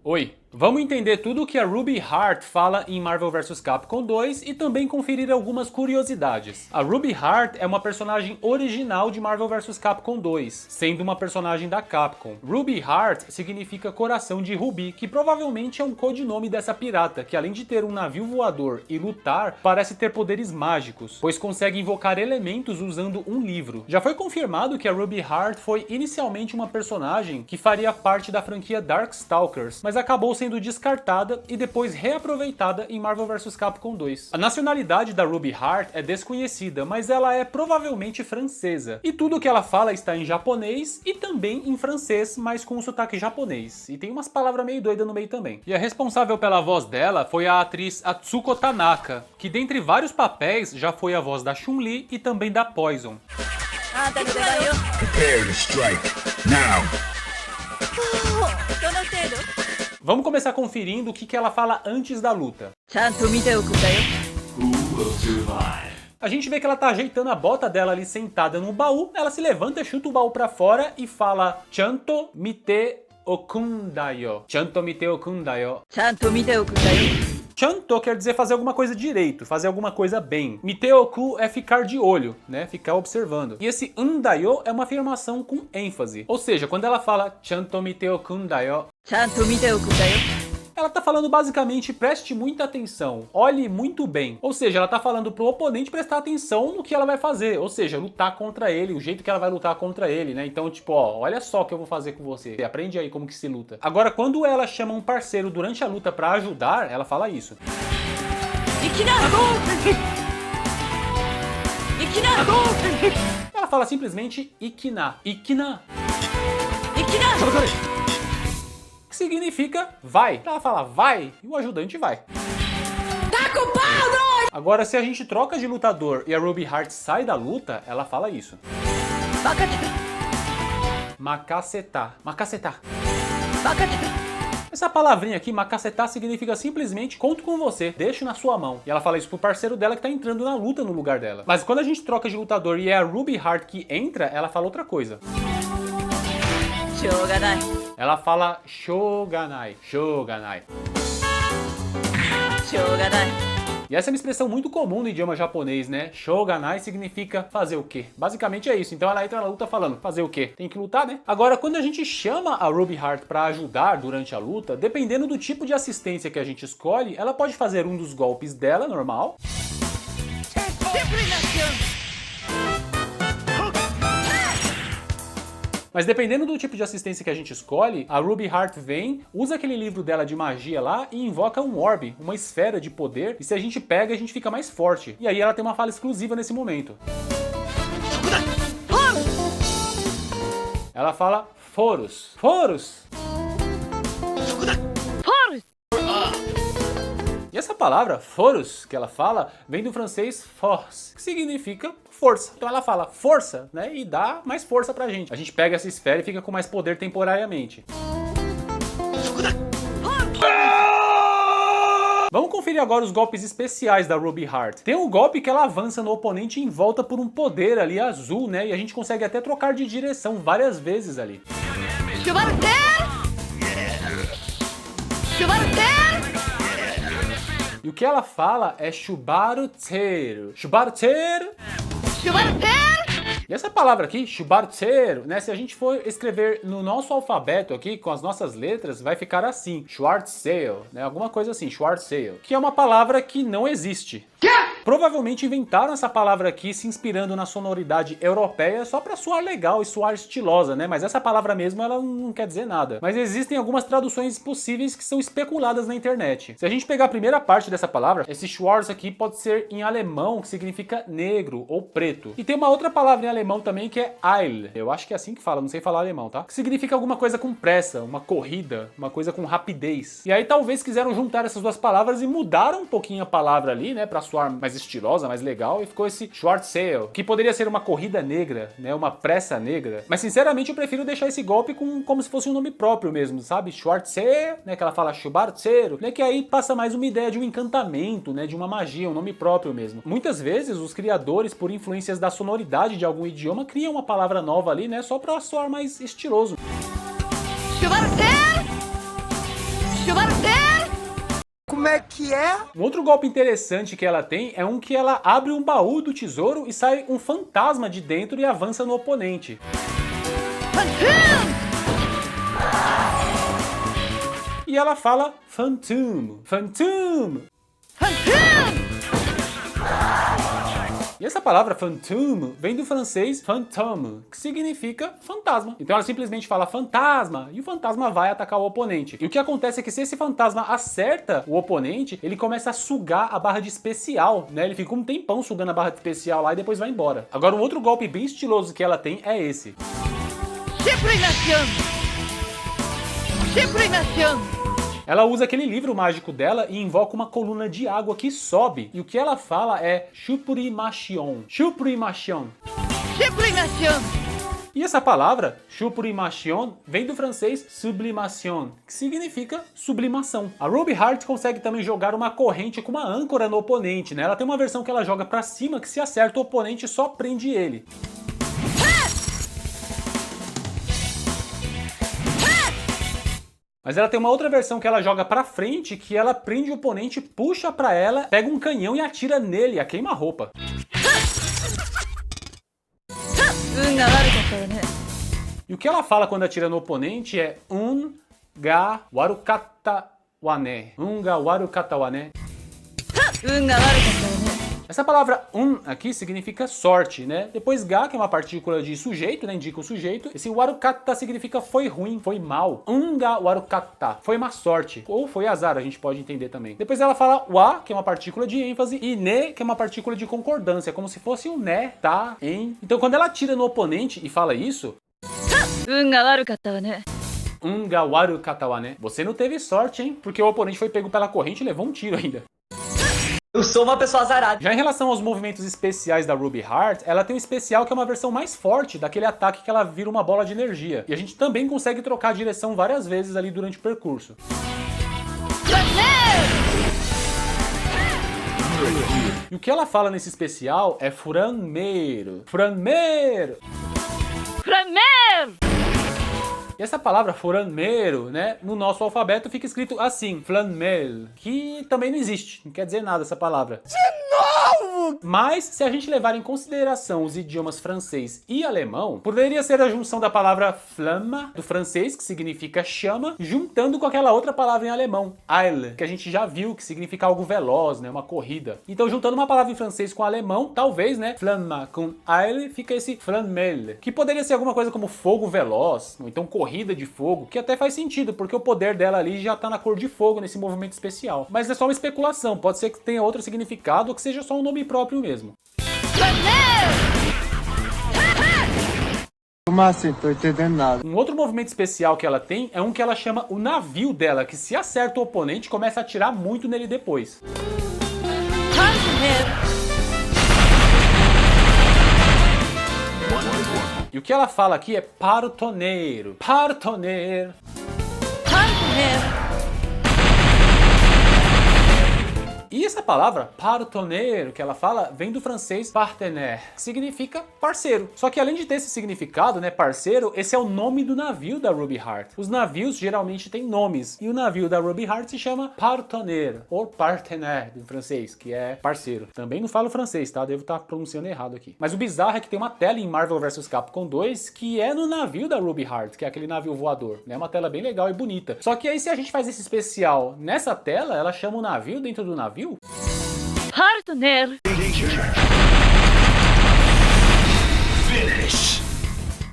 Oi, vamos entender tudo o que a Ruby Hart fala em Marvel vs Capcom 2 e também conferir algumas curiosidades. A Ruby Hart é uma personagem original de Marvel vs Capcom 2, sendo uma personagem da Capcom. Ruby Hart significa coração de Ruby, que provavelmente é um codinome dessa pirata, que além de ter um navio voador e lutar, parece ter poderes mágicos, pois consegue invocar elementos usando um livro. Já foi confirmado que a Ruby Hart foi inicialmente uma personagem que faria parte da franquia Darkstalkers, mas acabou sendo descartada e depois reaproveitada em Marvel vs Capcom 2. A nacionalidade da Ruby Hart é desconhecida, mas ela é provavelmente francesa. E tudo que ela fala está em japonês e também em francês, mas com um sotaque japonês. E tem umas palavras meio doidas no meio também. E a responsável pela voz dela foi a atriz Atsuko Tanaka, que dentre vários papéis já foi a voz da Chun-Li e também da Poison. Prepare to strike now. Vamos começar conferindo o que ela fala antes da luta. A gente vê que ela tá ajeitando a bota dela ali sentada no baú, ela se levanta, chuta o baú pra fora e fala Chanto mite okundayo. Chanto mite okundayo. Chanto quer dizer fazer alguma coisa direito, fazer alguma coisa bem. Miteoku é ficar de olho, né? Ficar observando. E esse undayo é uma afirmação com ênfase. Ou seja, quando ela fala Chanto miteoku undayo, ela tá falando basicamente preste muita atenção, olhe muito bem. Ou seja, ela tá falando pro oponente prestar atenção no que ela vai fazer. Ou seja, lutar contra ele, o jeito que ela vai lutar contra ele, né? Então, tipo, ó, olha só o que eu vou fazer com você. Aprende aí como que se luta. Agora, quando ela chama um parceiro durante a luta pra ajudar, ela fala isso. Ela fala simplesmente Ikina. Ikina. Que significa vai. Ela fala vai e o ajudante vai. Tá com pau, doido! Agora, se a gente troca de lutador e a Ruby Hart sai da luta, ela fala isso. Macacetar. Macacetar. Essa palavrinha aqui, macacetar, significa simplesmente conto com você, deixo na sua mão. E ela fala isso pro parceiro dela que tá entrando na luta no lugar dela. Mas quando a gente troca de lutador e é a Ruby Hart que entra, ela fala outra coisa. Ela fala shoganai, shoganai. E essa é uma expressão muito comum no idioma japonês, né? Shoganai significa fazer o quê? Basicamente é isso. Então ela entra na luta falando, fazer o quê? Tem que lutar, né? Agora, quando a gente chama a Ruby Hart pra ajudar durante a luta, dependendo do tipo de assistência que a gente escolhe, ela pode fazer um dos golpes dela, normal. Mas dependendo do tipo de assistência que a gente escolhe, a Ruby Hart vem, usa aquele livro dela de magia lá e invoca um orbe, uma esfera de poder, e se a gente pega, a gente fica mais forte. E aí ela tem uma fala exclusiva nesse momento. Ela fala Forus. Forus! E essa palavra, forus, que ela fala, vem do francês force, que significa força. Então ela fala força, né, e dá mais força pra gente. A gente pega essa esfera e fica com mais poder temporariamente. Vamos conferir agora os golpes especiais da Ruby Hart. Tem um golpe que ela avança no oponente em volta por um poder ali azul, né, e a gente consegue até trocar de direção várias vezes ali. E o que ela fala é Shubaru-teru. Shubaru-teru. E essa palavra aqui, Shubaru-teru, né? Se a gente for escrever no nosso alfabeto aqui, com as nossas letras, vai ficar assim. Schwarzschild, né? Alguma coisa assim, Schwarzschild. Que é uma palavra que não existe. Provavelmente inventaram essa palavra aqui se inspirando na sonoridade europeia só pra soar legal e soar estilosa, né? Mas essa palavra mesmo, ela não quer dizer nada. Mas existem algumas traduções possíveis que são especuladas na internet. Se a gente pegar a primeira parte dessa palavra, esse Schwarz aqui pode ser em alemão, que significa negro ou preto. E tem uma outra palavra em alemão também que é Eil. Eu acho que é assim que fala, não sei falar alemão, tá? Que significa alguma coisa com pressa, uma corrida, uma coisa com rapidez. E aí talvez quiseram juntar essas duas palavras e mudaram um pouquinho a palavra ali, né? Pra soar mais estilosa, mais legal, e ficou esse Schwarzschild, que poderia ser uma corrida negra, né, uma pressa negra, mas sinceramente eu prefiro deixar esse golpe como se fosse um nome próprio mesmo, sabe, Schwarzschild, né, que ela fala Shubaru-teru, né, que aí passa mais uma ideia de um encantamento, né, de uma magia, um nome próprio mesmo. Muitas vezes os criadores, por influências da sonoridade de algum idioma, criam uma palavra nova ali, né, só pra soar mais estiloso. Como é que é? Um outro golpe interessante que ela tem é um que ela abre um baú do tesouro e sai um fantasma de dentro e avança no oponente. E ela fala Phantom, Phantom. E essa palavra Phantom vem do francês fantôme, que significa fantasma. Então ela simplesmente fala fantasma e o fantasma vai atacar o oponente. E o que acontece é que se esse fantasma acerta o oponente, ele começa a sugar a barra de especial, né? Ele fica um tempão sugando a barra de especial lá e depois vai embora. Agora um outro golpe bem estiloso que ela tem é esse. Ela usa aquele livro mágico dela e invoca uma coluna de água que sobe. E o que ela fala é Sublimation. Sublimation. E essa palavra, Sublimation, vem do francês sublimation, que significa sublimação. A Ruby Heart consegue também jogar uma corrente com uma âncora no oponente, né? Ela tem uma versão que ela joga pra cima que se acerta o oponente só prende ele. Mas ela tem uma outra versão que ela joga pra frente, que ela prende o oponente, puxa pra ela, pega um canhão e atira nele, a queima-roupa. E o que ela fala quando atira no oponente é Unga warukata wane. Unga warukata wane. Essa palavra aqui significa sorte, né? Depois ga, que é uma partícula de sujeito, né? Indica o sujeito. Esse warukata significa foi ruim, foi mal. Unga warukata, foi má sorte. Ou foi azar, a gente pode entender também. Depois ela fala wa, que é uma partícula de ênfase, e ne, que é uma partícula de concordância, como se fosse um né, tá, em. Então quando ela atira no oponente e fala isso... Unga warukata wane. Você não teve sorte, hein? Porque o oponente foi pego pela corrente e levou um tiro ainda. Eu sou uma pessoa azarada. Já em relação aos movimentos especiais da Ruby Heart, ela tem um especial que é uma versão mais forte daquele ataque que ela vira uma bola de energia. E a gente também consegue trocar a direção várias vezes ali durante o percurso. E o que ela fala nesse especial é Furanmeiro. Furanmeiro! Furanmeiro! E essa palavra Furanmeiro, né, no nosso alfabeto fica escrito assim, Flanmel, que também não existe, não quer dizer nada essa palavra. De novo! Mas, se a gente levar em consideração os idiomas francês e alemão, poderia ser a junção da palavra flamme, do francês, que significa chama, juntando com aquela outra palavra em alemão, Eile, que a gente já viu, que significa algo veloz, né, uma corrida. Então, juntando uma palavra em francês com alemão, talvez, né, flamme com Eile, fica esse Flanmel, que poderia ser alguma coisa como fogo veloz, ou então corrida de fogo, que até faz sentido, porque o poder dela ali já tá na cor de fogo nesse movimento especial. Mas é só uma especulação, pode ser que tenha outro significado ou que seja só um nome próprio mesmo. Como assim? Tô entendendo nada. Um outro movimento especial que ela tem é um que ela chama o navio dela, que se acerta o oponente, começa a atirar muito nele depois. E o que ela fala aqui é partoneiro. Partoneiro. Partoneiro. E essa palavra, partenaire, que ela fala, vem do francês partenaire, que significa parceiro. Só que além de ter esse significado, né, parceiro, esse é o nome do navio da Ruby Heart. Os navios geralmente têm nomes, e o navio da Ruby Heart se chama partenaire, ou partenaire, em francês, que é parceiro. Também não falo francês, tá? Devo estar pronunciando errado aqui. Mas o bizarro é que tem uma tela em Marvel vs Capcom 2 que é no navio da Ruby Heart, que é aquele navio voador. É uma tela bem legal e bonita. Só que aí se a gente faz esse especial nessa tela, ela chama o navio dentro do navio? Partner.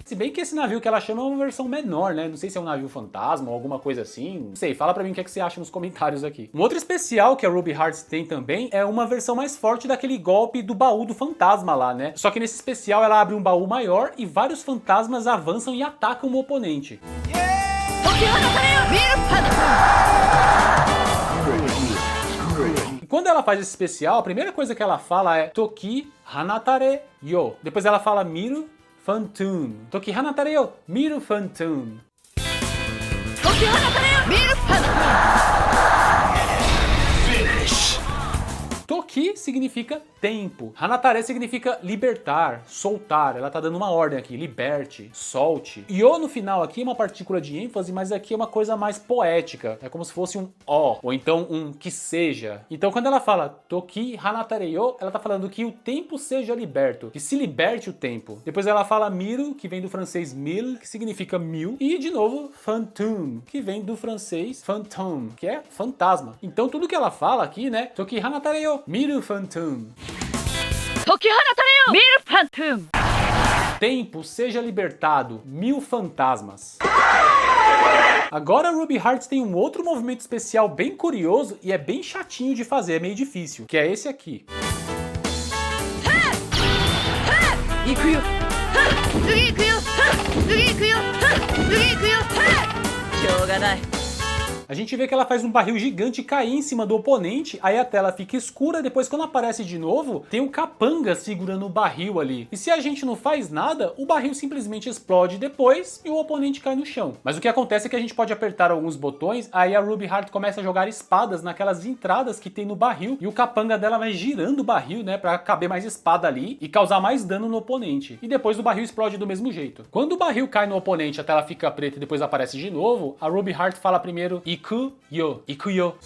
Se bem que esse navio que ela chama é uma versão menor, né? Não sei se é um navio fantasma ou alguma coisa assim. Não sei, fala pra mim o que, é que você acha nos comentários aqui. Um outro especial que a Ruby Heart tem também é uma versão mais forte daquele golpe do baú do fantasma lá, né? Só que nesse especial ela abre um baú maior e vários fantasmas avançam e atacam o oponente. Quando ela faz esse especial, a primeira coisa que ela fala é Toki Hanatare Yo. Depois ela fala Miru Phantom. Toki Hanatare Yo, Miru Phantom. Toki Hanatare Yo, Miru Phantom. Toki significa tempo. Hanatare significa libertar, soltar. Ela tá dando uma ordem aqui, liberte, solte. Yo no final aqui é uma partícula de ênfase, mas aqui é uma coisa mais poética. É como se fosse um ó, ou então um que seja. Então quando ela fala Toki Hanatare yo, ela tá falando que o tempo seja liberto, que se liberte o tempo. Depois ela fala miru, que vem do francês mille, que significa mil. E de novo, fantôme, que vem do francês fantôme, que é fantasma. Então tudo que ela fala aqui, né? Toki Hanatare yo, miru fantôme. Toki hanatare yo, miru phantom. Tempo seja libertado, 1000 fantasmas. Agora Ruby Hearts tem um outro movimento especial bem curioso e é bem chatinho de fazer, é meio difícil, que é esse aqui. Ikuyo. Tsugi ikuyo. Tsugi ikuyo. Tsugi ikuyo. Shouganai. A gente vê que ela faz um barril gigante cair em cima do oponente, aí a tela fica escura, depois quando aparece de novo, tem um capanga segurando o barril ali. E se a gente não faz nada, o barril simplesmente explode depois e o oponente cai no chão. Mas o que acontece é que a gente pode apertar alguns botões, aí a Ruby Heart começa a jogar espadas naquelas entradas que tem no barril, e o capanga dela vai girando o barril, né, pra caber mais espada ali e causar mais dano no oponente. E depois o barril explode do mesmo jeito. Quando o barril cai no oponente, a tela fica preta e depois aparece de novo, a Ruby Heart fala primeiro Ikuyo. Ikuyo.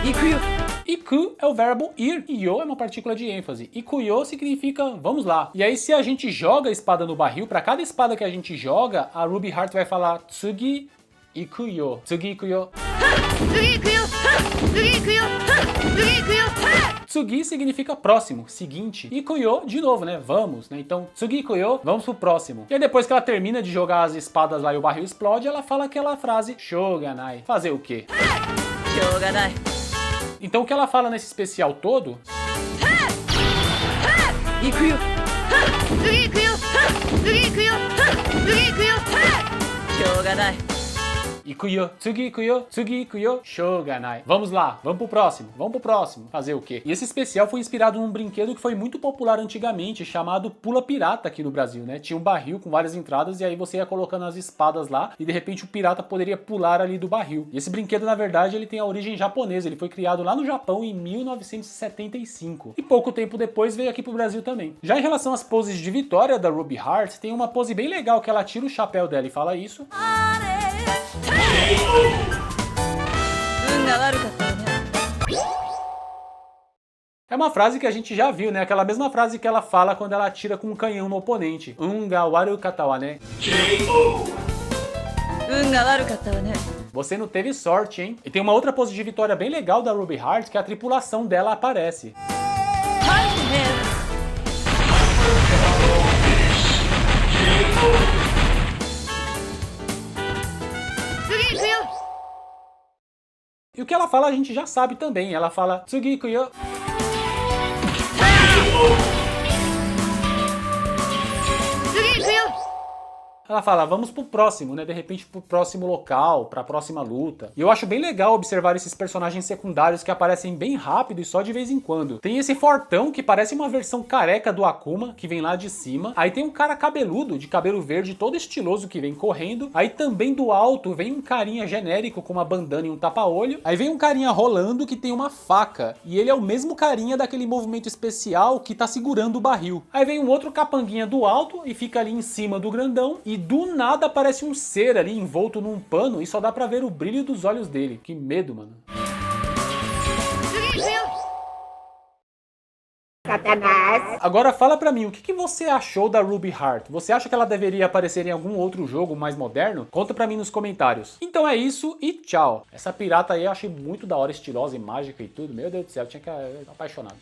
Ikuyo. Iku é o verbo ir e yo é uma partícula de ênfase. Ikuyo significa vamos lá. E aí se a gente joga a espada no barril, para cada espada que a gente joga, a Ruby Heart vai falar Tsugi Ikuyo. Tsugi Ikuyo. Tsugi ikuyo. Tsugi ikuyo. Tsugi ikuyo. Tsugi significa próximo, seguinte. Ikuyo, de novo, né? Vamos, né? Então, Tsugi Ikuyo, vamos pro próximo. E aí depois que ela termina de jogar as espadas lá e o barril explode, ela fala aquela frase Shouganai. Fazer o quê? Shouganai. Então o que ela fala nesse especial todo? Ikuyo. Tsugi ikuyo. Tsugi ikuyo. Tsugi ikuyo. Shouganai. Ikuyo, Tsugi Ikuyo, Tsugi Ikuyo, Shouganai. Vamos lá, vamos pro próximo. Fazer o quê? E esse especial foi inspirado num brinquedo que foi muito popular antigamente, chamado Pula Pirata aqui no Brasil, né? Tinha um barril com várias entradas e aí você ia colocando as espadas lá e de repente o pirata poderia pular ali do barril. E esse brinquedo, na verdade, ele tem a origem japonesa, ele foi criado lá no Japão em 1975. E pouco tempo depois veio aqui pro Brasil também. Já em relação às poses de vitória da Ruby Heart, tem uma pose bem legal que ela tira o chapéu dela e fala isso. É uma frase que a gente já viu, né? Aquela mesma frase que ela fala quando ela atira com um canhão no oponente. Unga waru katta wa ne. Você não teve sorte, hein? E tem uma outra pose de vitória bem legal da Ruby Heart, que a tripulação dela aparece. E o que ela fala a gente já sabe também. Ela fala Tsugi Ikuyo. Tsugi Ikuyo. Ela fala, vamos pro próximo, né? De repente pro próximo local, pra próxima luta. E eu acho bem legal observar esses personagens secundários que aparecem bem rápido e só de vez em quando. Tem esse fortão que parece uma versão careca do Akuma, que vem lá de cima. Aí tem um cara cabeludo, de cabelo verde, todo estiloso, que vem correndo. Aí também do alto vem um carinha genérico com uma bandana e um tapa-olho. Aí vem um carinha rolando que tem uma faca. E ele é o mesmo carinha daquele movimento especial que tá segurando o barril. Aí vem um outro capanguinha do alto e fica ali em cima do grandão. E do nada aparece um ser ali envolto num pano e só dá pra ver o brilho dos olhos dele. Que medo, mano. Satanás. Agora fala pra mim, o que você achou da Ruby Heart? Você acha que ela deveria aparecer em algum outro jogo mais moderno? Conta pra mim nos comentários. Então é isso e tchau. Essa pirata aí eu achei muito da hora, estilosa e mágica e tudo. Meu Deus do céu, eu tinha que apaixonado.